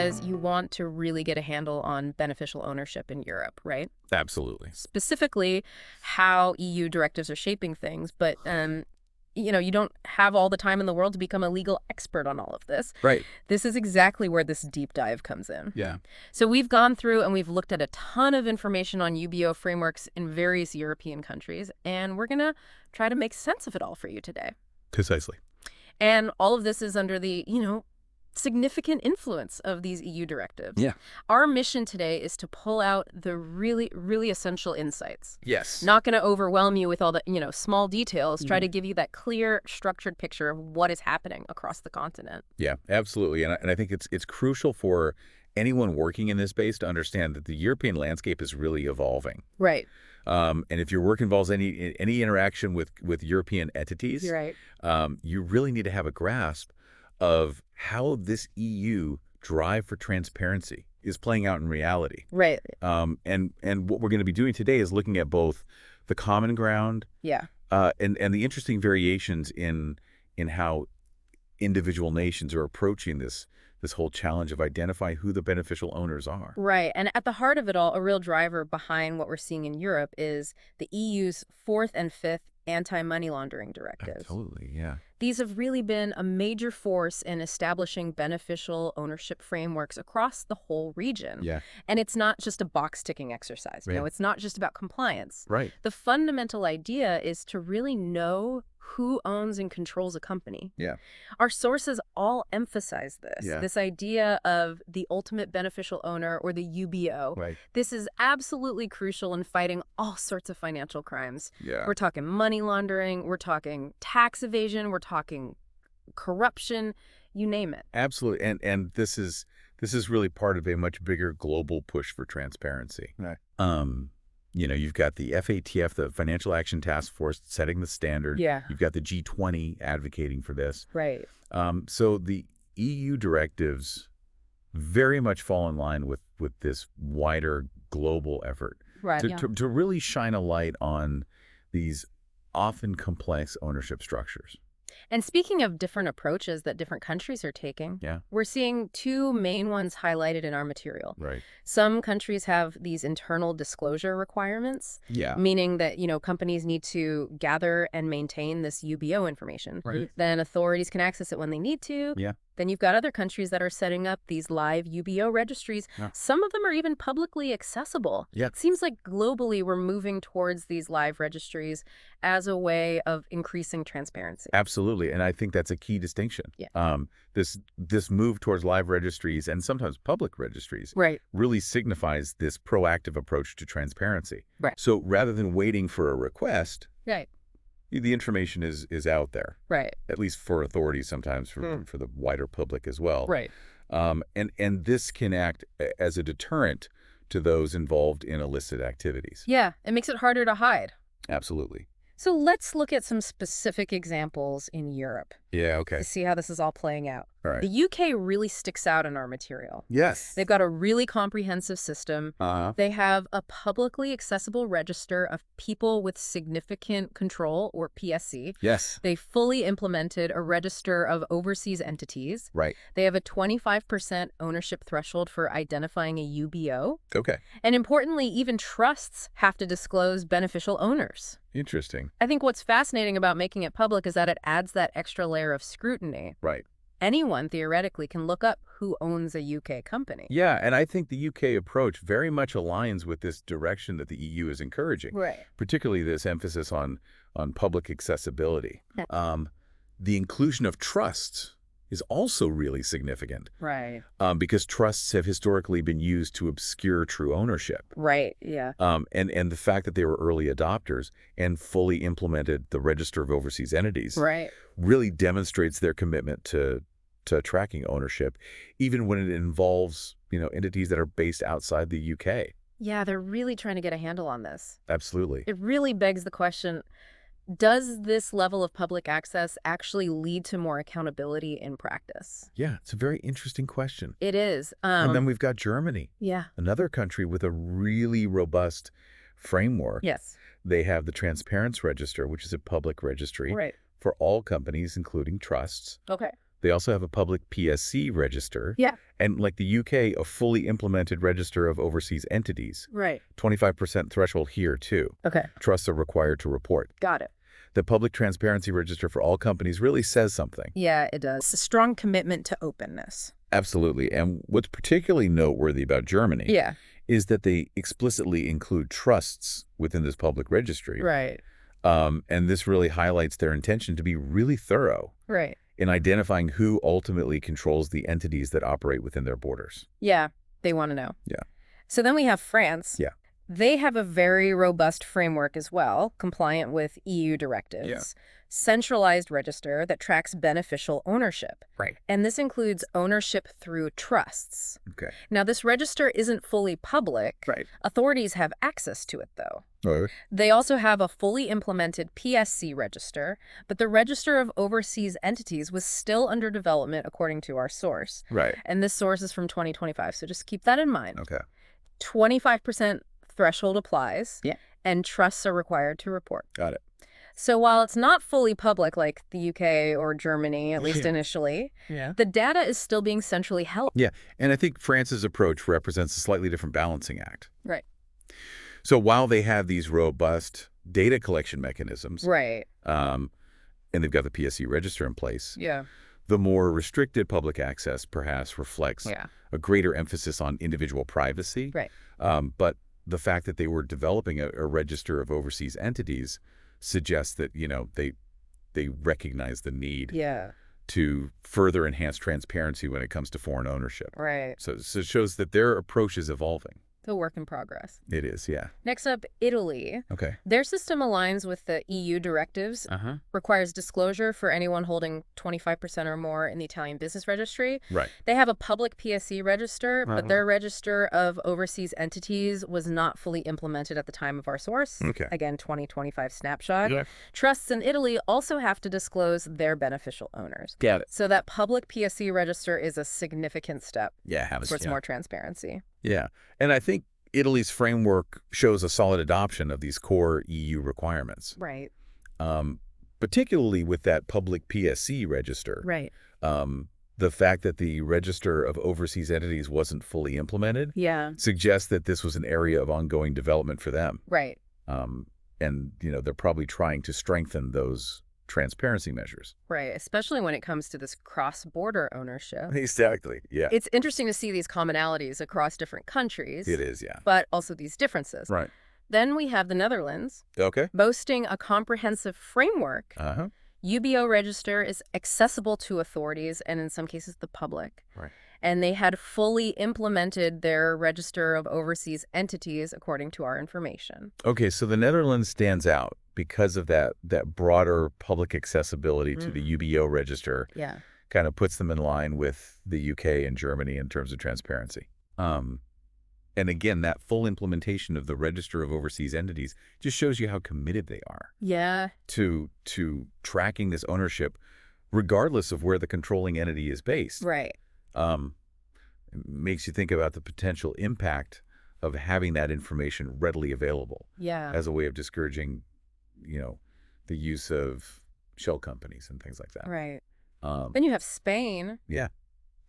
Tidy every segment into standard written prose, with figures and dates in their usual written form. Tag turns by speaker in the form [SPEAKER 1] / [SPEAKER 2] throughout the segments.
[SPEAKER 1] because you want to really get a handle on beneficial ownership in Europe, right?
[SPEAKER 2] Absolutely.
[SPEAKER 1] Specifically, how EU directives are shaping things, but you don't have all the time in the world to become a legal expert on all of this.
[SPEAKER 2] Right.
[SPEAKER 1] This is exactly where this deep dive comes in.
[SPEAKER 2] Yeah.
[SPEAKER 1] So we've gone through and we've looked at a ton of information on UBO frameworks in various European countries, and we're going to try to make sense of it all for you today.
[SPEAKER 2] Precisely.
[SPEAKER 1] And all of this is under the, significant influence of these EU directives.
[SPEAKER 2] Yeah.
[SPEAKER 1] Our mission today is to pull out the really, really essential insights.
[SPEAKER 2] Yes.
[SPEAKER 1] Not going to overwhelm you with all the, small details. Try to give you that clear, structured picture of what is happening across the continent.
[SPEAKER 2] Yeah, absolutely. And I think it's crucial for anyone working in this space to understand that the European landscape is really evolving.
[SPEAKER 1] Right.
[SPEAKER 2] And if your work involves any interaction with European entities,
[SPEAKER 1] You're right.
[SPEAKER 2] You really need to have a grasp of how this EU drive for transparency is playing out in reality.
[SPEAKER 1] Right.
[SPEAKER 2] And what we're going to be doing today is looking at both the common ground,
[SPEAKER 1] Yeah.
[SPEAKER 2] and the interesting variations in how individual nations are approaching this whole challenge of identifying who the beneficial owners are.
[SPEAKER 1] Right. And at the heart of it all, a real driver behind what we're seeing in Europe is the EU's fourth and fifth anti-money laundering directives.
[SPEAKER 2] Absolutely, yeah.
[SPEAKER 1] These have really been a major force in establishing beneficial ownership frameworks across the whole region.
[SPEAKER 2] Yeah.
[SPEAKER 1] And it's not just a box-ticking exercise.
[SPEAKER 2] Right.
[SPEAKER 1] It's not just about compliance.
[SPEAKER 2] Right.
[SPEAKER 1] The fundamental idea is to really know who owns and controls a company.
[SPEAKER 2] Yeah.
[SPEAKER 1] Our sources all emphasize this,
[SPEAKER 2] Yeah.
[SPEAKER 1] this idea of the ultimate beneficial owner, or the UBO.
[SPEAKER 2] Right.
[SPEAKER 1] This is absolutely crucial in fighting all sorts of financial crimes.
[SPEAKER 2] Yeah.
[SPEAKER 1] We're talking money laundering, we're talking tax evasion, we're talking corruption, you name it.
[SPEAKER 2] Absolutely. And this is really part of a much bigger global push for transparency.
[SPEAKER 3] Right.
[SPEAKER 2] You've got the FATF, the Financial Action Task Force, setting the standard.
[SPEAKER 1] Yeah.
[SPEAKER 2] You've got the G20 advocating for this.
[SPEAKER 1] Right.
[SPEAKER 2] So the EU directives very much fall in line with this wider global effort
[SPEAKER 1] Right.
[SPEAKER 2] to really shine a light on these often complex ownership structures.
[SPEAKER 1] And speaking of different approaches that different countries are taking,
[SPEAKER 2] Yeah.
[SPEAKER 1] we're seeing two main ones highlighted in our material.
[SPEAKER 2] Right.
[SPEAKER 1] Some countries have these internal disclosure requirements,
[SPEAKER 2] Yeah.
[SPEAKER 1] meaning that, companies need to gather and maintain this UBO information.
[SPEAKER 2] Right.
[SPEAKER 1] Then authorities can access it when they need to.
[SPEAKER 2] Yeah.
[SPEAKER 1] Then you've got other countries that are setting up these live UBO registries.
[SPEAKER 2] Yeah.
[SPEAKER 1] Some of them are even publicly accessible.
[SPEAKER 2] Yeah.
[SPEAKER 1] It seems like globally we're moving towards these live registries as a way of increasing transparency.
[SPEAKER 2] Absolutely. And I think that's a key distinction.
[SPEAKER 1] Yeah.
[SPEAKER 2] This move towards live registries and sometimes public registries
[SPEAKER 1] Right.
[SPEAKER 2] really signifies this proactive approach to transparency.
[SPEAKER 1] Right.
[SPEAKER 2] So rather than waiting for a request,
[SPEAKER 1] Right.
[SPEAKER 2] the information is out there,
[SPEAKER 1] Right.
[SPEAKER 2] at least for authorities, sometimes for the wider public as well.
[SPEAKER 1] Right.
[SPEAKER 2] And this can act as a deterrent to those involved in illicit activities.
[SPEAKER 1] Yeah. It makes it harder to hide.
[SPEAKER 2] Absolutely.
[SPEAKER 1] So let's look at some specific examples in Europe
[SPEAKER 2] Yeah, okay.
[SPEAKER 1] to see how this is all playing out.
[SPEAKER 2] All right.
[SPEAKER 1] The UK really sticks out in our material.
[SPEAKER 2] Yes.
[SPEAKER 1] They've got a really comprehensive system.
[SPEAKER 2] Uh-huh.
[SPEAKER 1] They have a publicly accessible register of people with significant control, or PSC.
[SPEAKER 2] Yes.
[SPEAKER 1] They fully implemented a register of overseas entities.
[SPEAKER 2] Right.
[SPEAKER 1] They have a 25% ownership threshold for identifying a UBO.
[SPEAKER 2] Okay.
[SPEAKER 1] And importantly, even trusts have to disclose beneficial owners.
[SPEAKER 2] Interesting.
[SPEAKER 1] I think what's fascinating about making it public is that it adds that extra layer of scrutiny.
[SPEAKER 2] Right.
[SPEAKER 1] Anyone theoretically can look up who owns a UK company.
[SPEAKER 2] Yeah, and I think the UK approach very much aligns with this direction that the EU is encouraging,
[SPEAKER 1] Right.
[SPEAKER 2] particularly this emphasis on public accessibility. The inclusion of trusts is also really significant
[SPEAKER 1] Right.
[SPEAKER 2] because trusts have historically been used to obscure true ownership.
[SPEAKER 1] Right. Yeah.
[SPEAKER 2] And the fact that they were early adopters and fully implemented the Register of Overseas Entities
[SPEAKER 1] Right.
[SPEAKER 2] really demonstrates their commitment to tracking ownership, even when it involves, entities that are based outside the UK.
[SPEAKER 1] Yeah, they're really trying to get a handle on this.
[SPEAKER 2] Absolutely.
[SPEAKER 1] It really begs the question, does this level of public access actually lead to more accountability in practice?
[SPEAKER 2] Yeah, it's a very interesting question.
[SPEAKER 1] It is.
[SPEAKER 2] And then we've got Germany,
[SPEAKER 1] Yeah.
[SPEAKER 2] another country with a really robust framework.
[SPEAKER 1] Yes.
[SPEAKER 2] They have the Transparency Register, which is a public registry
[SPEAKER 1] Right.
[SPEAKER 2] for all companies, including trusts.
[SPEAKER 1] Okay.
[SPEAKER 2] They also have a public PSC register.
[SPEAKER 1] Yeah.
[SPEAKER 2] And like the UK, a fully implemented register of overseas entities.
[SPEAKER 1] Right.
[SPEAKER 2] 25% threshold here, too.
[SPEAKER 1] Okay.
[SPEAKER 2] Trusts are required to report.
[SPEAKER 1] Got it.
[SPEAKER 2] The public transparency register for all companies really says something.
[SPEAKER 1] Yeah, it does. It's a strong commitment to openness.
[SPEAKER 2] Absolutely. And what's particularly noteworthy about Germany is that they explicitly include trusts within this public registry.
[SPEAKER 1] Right.
[SPEAKER 2] And this really highlights their intention to be really thorough in identifying who ultimately controls the entities that operate within their borders.
[SPEAKER 1] Yeah, they want to know.
[SPEAKER 2] Yeah.
[SPEAKER 1] So then we have France.
[SPEAKER 2] Yeah.
[SPEAKER 1] They have a very robust framework as well, compliant with EU directives.
[SPEAKER 2] Yeah.
[SPEAKER 1] Centralized register that tracks beneficial ownership.
[SPEAKER 2] Right.
[SPEAKER 1] And this includes ownership through trusts.
[SPEAKER 2] Okay.
[SPEAKER 1] Now, this register isn't fully public.
[SPEAKER 2] Right.
[SPEAKER 1] Authorities have access to it, though.
[SPEAKER 2] Oh.
[SPEAKER 1] They also have a fully implemented PSC register, but the Register of Overseas Entities was still under development, according to our source.
[SPEAKER 2] Right.
[SPEAKER 1] And this source is from 2025, so just keep that in mind.
[SPEAKER 2] Okay.
[SPEAKER 1] 25% threshold applies.
[SPEAKER 2] Yeah.
[SPEAKER 1] And trusts are required to report.
[SPEAKER 2] Got it.
[SPEAKER 1] So while it's not fully public like the UK or Germany, at least initially, the data is still being centrally held.
[SPEAKER 2] Yeah. And I think France's approach represents a slightly different balancing act.
[SPEAKER 1] Right.
[SPEAKER 2] So while they have these robust data collection mechanisms,
[SPEAKER 1] Right.
[SPEAKER 2] and they've got the PSC register in place,
[SPEAKER 1] Yeah.
[SPEAKER 2] the more restricted public access perhaps reflects a greater emphasis on individual privacy.
[SPEAKER 1] Right.
[SPEAKER 2] But the fact that they were developing a register of overseas entities suggests that, they recognize the need to further enhance transparency when it comes to foreign ownership.
[SPEAKER 1] Right.
[SPEAKER 2] So it shows that their approach is evolving.
[SPEAKER 1] The work in progress.
[SPEAKER 2] It is, yeah.
[SPEAKER 1] Next up, Italy.
[SPEAKER 2] Okay.
[SPEAKER 1] Their system aligns with the EU directives, requires disclosure for anyone holding 25% or more in the Italian business registry.
[SPEAKER 2] Right.
[SPEAKER 1] They have a public PSC register, but their register of overseas entities was not fully implemented at the time of our source.
[SPEAKER 2] Okay.
[SPEAKER 1] Again, 2025 snapshot.
[SPEAKER 2] Yeah.
[SPEAKER 1] Trusts in Italy also have to disclose their beneficial owners.
[SPEAKER 2] Got it.
[SPEAKER 1] So that public PSC register is a significant step towards more transparency.
[SPEAKER 2] Yeah. And I think Italy's framework shows a solid adoption of these core EU requirements.
[SPEAKER 1] Right.
[SPEAKER 2] Particularly with that public PSC register.
[SPEAKER 1] Right.
[SPEAKER 2] The fact that the register of overseas entities wasn't fully implemented suggests that this was an area of ongoing development for them.
[SPEAKER 1] Right.
[SPEAKER 2] And, they're probably trying to strengthen those transparency measures.
[SPEAKER 1] Right, especially when it comes to this cross-border ownership.
[SPEAKER 2] Exactly, yeah.
[SPEAKER 1] It's interesting to see these commonalities across different countries.
[SPEAKER 2] It is, yeah.
[SPEAKER 1] But also these differences.
[SPEAKER 2] Right.
[SPEAKER 1] Then we have the Netherlands.
[SPEAKER 2] Okay.
[SPEAKER 1] Boasting a comprehensive framework. UBO register is accessible to authorities and in some cases the public. Right. And they had fully implemented their register of overseas entities according to our information.
[SPEAKER 2] Okay, so the Netherlands stands out because of that broader public accessibility to the UBO register.
[SPEAKER 1] Yeah.
[SPEAKER 2] Kind of puts them in line with the UK and Germany in terms of transparency. And again, that full implementation of the register of overseas entities just shows you how committed they are.
[SPEAKER 1] Yeah.
[SPEAKER 2] To tracking this ownership, regardless of where the controlling entity is based.
[SPEAKER 1] Right.
[SPEAKER 2] It makes you think about the potential impact of having that information readily available.
[SPEAKER 1] Yeah.
[SPEAKER 2] As a way of discouraging, the use of shell companies and things like that.
[SPEAKER 1] Right. Then you have Spain.
[SPEAKER 2] Yeah.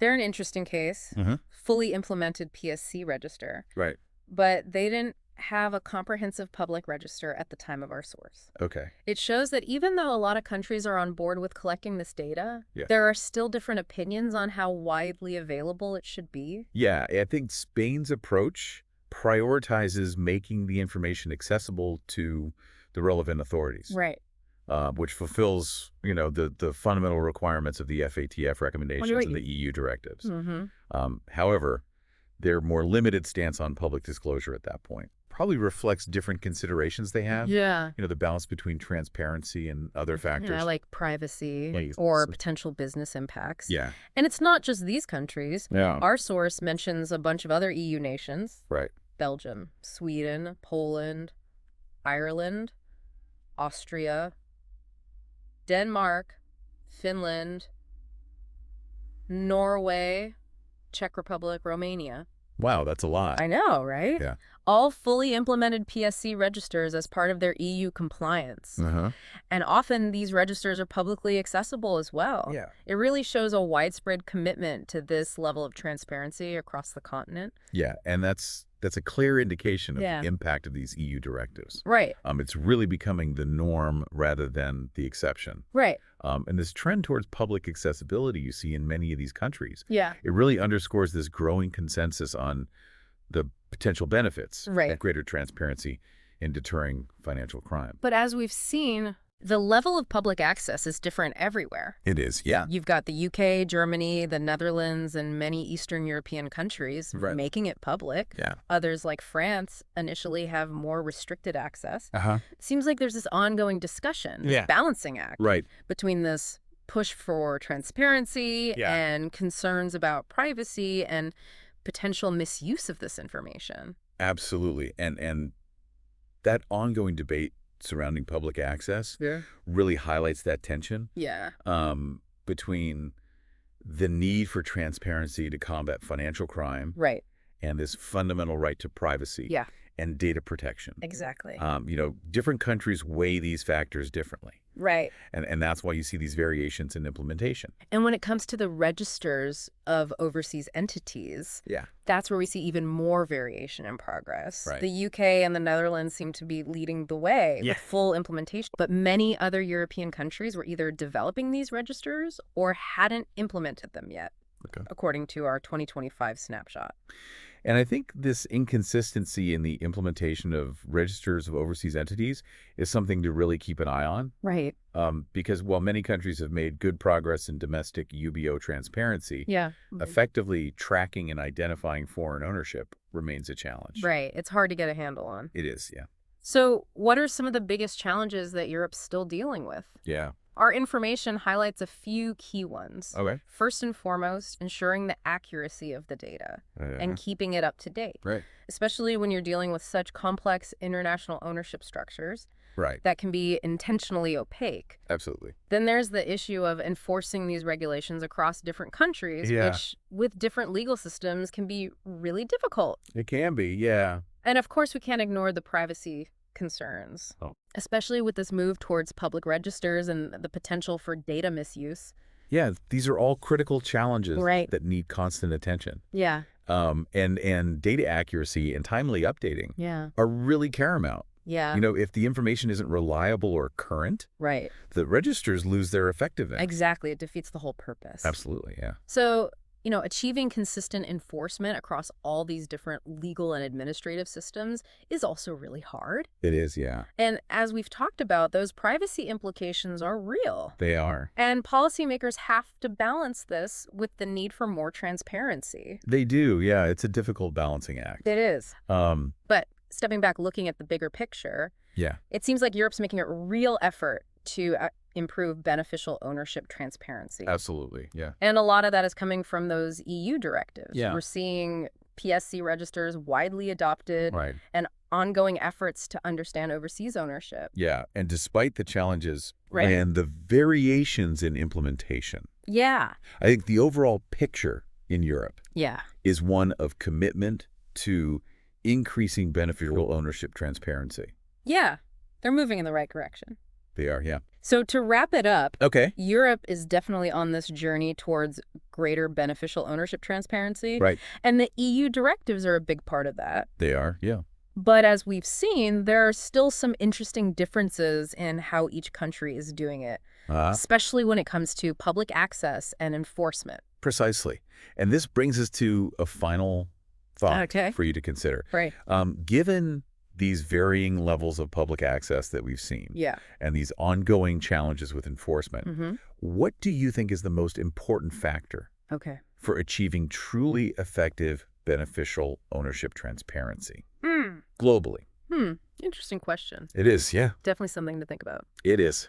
[SPEAKER 1] They're an interesting case. Fully implemented PSC register.
[SPEAKER 2] Right.
[SPEAKER 1] But they didn't have a comprehensive public register at the time of our source.
[SPEAKER 2] Okay.
[SPEAKER 1] It shows that even though a lot of countries are on board with collecting this data, there are still different opinions on how widely available it should be.
[SPEAKER 2] Yeah, I think Spain's approach prioritizes making the information accessible to the relevant authorities.
[SPEAKER 1] Right.
[SPEAKER 2] Which fulfills, the fundamental requirements of the FATF recommendations and the EU directives. However, their more limited stance on public disclosure at that point probably reflects different considerations they have.
[SPEAKER 1] Yeah.
[SPEAKER 2] The balance between transparency and other factors.
[SPEAKER 1] Like privacy or potential business impacts.
[SPEAKER 2] Yeah.
[SPEAKER 1] And it's not just these countries.
[SPEAKER 2] Yeah.
[SPEAKER 1] Our source mentions a bunch of other EU nations.
[SPEAKER 2] Right.
[SPEAKER 1] Belgium, Sweden, Poland, Ireland, Austria, Denmark, Finland, Norway, Czech Republic, Romania.
[SPEAKER 2] Wow, that's a lot.
[SPEAKER 1] I know, right?
[SPEAKER 2] Yeah.
[SPEAKER 1] All fully implemented PSC registers as part of their EU compliance. And often these registers are publicly accessible as well.
[SPEAKER 2] Yeah.
[SPEAKER 1] It really shows a widespread commitment to this level of transparency across the continent.
[SPEAKER 2] Yeah, and that's a clear indication of
[SPEAKER 1] Yeah.
[SPEAKER 2] the impact of these EU directives.
[SPEAKER 1] Right.
[SPEAKER 2] It's really becoming the norm rather than the exception.
[SPEAKER 1] Right.
[SPEAKER 2] And this trend towards public accessibility you see in many of these countries,
[SPEAKER 1] Yeah.
[SPEAKER 2] it really underscores this growing consensus on the potential benefits
[SPEAKER 1] Right.
[SPEAKER 2] of greater transparency in deterring financial crime.
[SPEAKER 1] But as we've seen, the level of public access is different everywhere.
[SPEAKER 2] It is, yeah.
[SPEAKER 1] You've got the UK, Germany, the Netherlands, and many Eastern European countries
[SPEAKER 2] Right.
[SPEAKER 1] making it public.
[SPEAKER 2] Yeah.
[SPEAKER 1] Others, like France, initially have more restricted access.
[SPEAKER 2] Uh-huh.
[SPEAKER 1] It seems like there's this ongoing discussion, this
[SPEAKER 2] Yeah.
[SPEAKER 1] balancing act
[SPEAKER 2] Right.
[SPEAKER 1] between this push for transparency
[SPEAKER 2] Yeah.
[SPEAKER 1] and concerns about privacy and potential misuse of this information.
[SPEAKER 2] Absolutely. And that ongoing debate surrounding public access really highlights that tension
[SPEAKER 1] Yeah.
[SPEAKER 2] between the need for transparency to combat financial crime
[SPEAKER 1] Right.
[SPEAKER 2] and this fundamental right to privacy
[SPEAKER 1] Yeah.
[SPEAKER 2] and data protection.
[SPEAKER 1] Exactly.
[SPEAKER 2] Different countries weigh these factors differently.
[SPEAKER 1] Right.
[SPEAKER 2] And that's why you see these variations in implementation.
[SPEAKER 1] And when it comes to the registers of overseas entities,
[SPEAKER 2] Yeah.
[SPEAKER 1] that's where we see even more variation in progress.
[SPEAKER 2] Right.
[SPEAKER 1] The UK and the Netherlands seem to be leading the way with full implementation, but many other European countries were either developing these registers or hadn't implemented them yet, according to our 2025 snapshot.
[SPEAKER 2] And I think this inconsistency in the implementation of registers of overseas entities is something to really keep an eye on.
[SPEAKER 1] Right.
[SPEAKER 2] Because while many countries have made good progress in domestic UBO transparency,
[SPEAKER 1] Yeah.
[SPEAKER 2] effectively tracking and identifying foreign ownership remains a challenge.
[SPEAKER 1] Right. It's hard to get a handle on.
[SPEAKER 2] It is, yeah.
[SPEAKER 1] So what are some of the biggest challenges that Europe's still dealing with?
[SPEAKER 2] Yeah.
[SPEAKER 1] Our information highlights a few key ones.
[SPEAKER 2] Okay.
[SPEAKER 1] First and foremost, ensuring the accuracy of the data and keeping it up to date.
[SPEAKER 2] Right.
[SPEAKER 1] Especially when you're dealing with such complex international ownership structures
[SPEAKER 2] Right.
[SPEAKER 1] that can be intentionally opaque.
[SPEAKER 2] Absolutely.
[SPEAKER 1] Then there's the issue of enforcing these regulations across different countries, which with different legal systems can be really difficult.
[SPEAKER 2] It can be, yeah.
[SPEAKER 1] And of course, we can't ignore the privacy concerns, especially with this move towards public registers and the potential for data misuse.
[SPEAKER 2] Yeah, these are all critical challenges
[SPEAKER 1] Right.
[SPEAKER 2] that need constant attention.
[SPEAKER 1] Yeah.
[SPEAKER 2] And data accuracy and timely updating
[SPEAKER 1] Yeah.
[SPEAKER 2] are really paramount.
[SPEAKER 1] Yeah.
[SPEAKER 2] If the information isn't reliable or current,
[SPEAKER 1] Right.
[SPEAKER 2] the registers lose their effectiveness.
[SPEAKER 1] Exactly. It defeats the whole purpose.
[SPEAKER 2] Absolutely, yeah.
[SPEAKER 1] So, achieving consistent enforcement across all these different legal and administrative systems is also really hard.
[SPEAKER 2] It is, yeah.
[SPEAKER 1] And as we've talked about, those privacy implications are real.
[SPEAKER 2] They are.
[SPEAKER 1] And policymakers have to balance this with the need for more transparency.
[SPEAKER 2] They do, yeah. It's a difficult balancing act.
[SPEAKER 1] It is.
[SPEAKER 2] Um,
[SPEAKER 1] But stepping back, looking at the bigger picture,
[SPEAKER 2] yeah.
[SPEAKER 1] it seems like Europe's making a real effort to improve beneficial ownership transparency.
[SPEAKER 2] Absolutely, yeah.
[SPEAKER 1] And a lot of that is coming from those EU directives.
[SPEAKER 2] Yeah.
[SPEAKER 1] We're seeing PSC registers widely adopted
[SPEAKER 2] Right.
[SPEAKER 1] and ongoing efforts to understand overseas ownership.
[SPEAKER 2] Yeah, and despite the challenges
[SPEAKER 1] Right.
[SPEAKER 2] and the variations in implementation,
[SPEAKER 1] Yeah.
[SPEAKER 2] I think the overall picture in Europe
[SPEAKER 1] Yeah.
[SPEAKER 2] is one of commitment to increasing beneficial ownership transparency.
[SPEAKER 1] Yeah. They're moving in the right direction.
[SPEAKER 2] They are, yeah.
[SPEAKER 1] So to wrap it up,
[SPEAKER 2] Okay.
[SPEAKER 1] Europe is definitely on this journey towards greater beneficial ownership transparency.
[SPEAKER 2] Right.
[SPEAKER 1] And the EU directives are a big part of that.
[SPEAKER 2] They are, yeah.
[SPEAKER 1] But as we've seen, there are still some interesting differences in how each country is doing it, especially when it comes to public access and enforcement.
[SPEAKER 2] Precisely. And this brings us to a final thought for you to consider.
[SPEAKER 1] Right.
[SPEAKER 2] Given these varying levels of public access that we've seen and these ongoing challenges with enforcement, what do you think is the most important factor for achieving truly effective beneficial ownership transparency globally?
[SPEAKER 1] Interesting question.
[SPEAKER 2] It is, yeah.
[SPEAKER 1] Definitely something to think about.
[SPEAKER 2] It is.